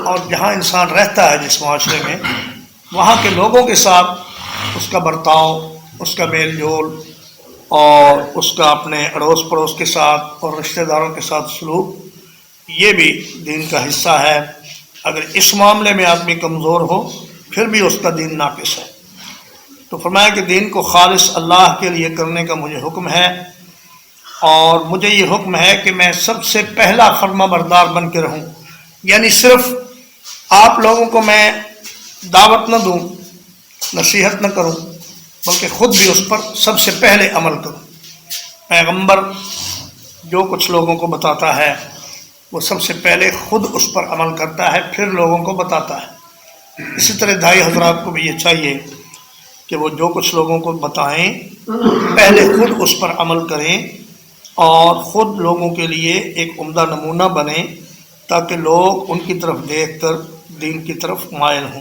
اور جہاں انسان رہتا ہے جس معاشرے میں وہاں کے لوگوں کے ساتھ اس کا برتاؤ، اس کا میل جول اور اس کا اپنے اڑوس پڑوس کے ساتھ اور رشتہ داروں کے ساتھ سلوک، یہ بھی دین کا حصہ ہے۔ اگر اس معاملے میں آدمی کمزور ہو پھر بھی اس کا دین ناقص ہے۔ تو فرمایا کہ دین کو خالص اللہ کے لیے کرنے کا مجھے حکم ہے، اور مجھے یہ حکم ہے کہ میں سب سے پہلا فرما بردار بن کے رہوں، یعنی صرف آپ لوگوں کو میں دعوت نہ دوں، نصیحت نہ کروں، بلکہ خود بھی اس پر سب سے پہلے عمل کروں۔ پیغمبر جو کچھ لوگوں کو بتاتا ہے وہ سب سے پہلے خود اس پر عمل کرتا ہے، پھر لوگوں کو بتاتا ہے۔ اسی طرح داعی حضرات کو بھی یہ چاہیے کہ وہ جو کچھ لوگوں کو بتائیں پہلے خود اس پر عمل کریں اور خود لوگوں کے لیے ایک عمدہ نمونہ بنیں، تاکہ لوگ ان کی طرف دیکھ کر دین کی طرف مائل ہوں۔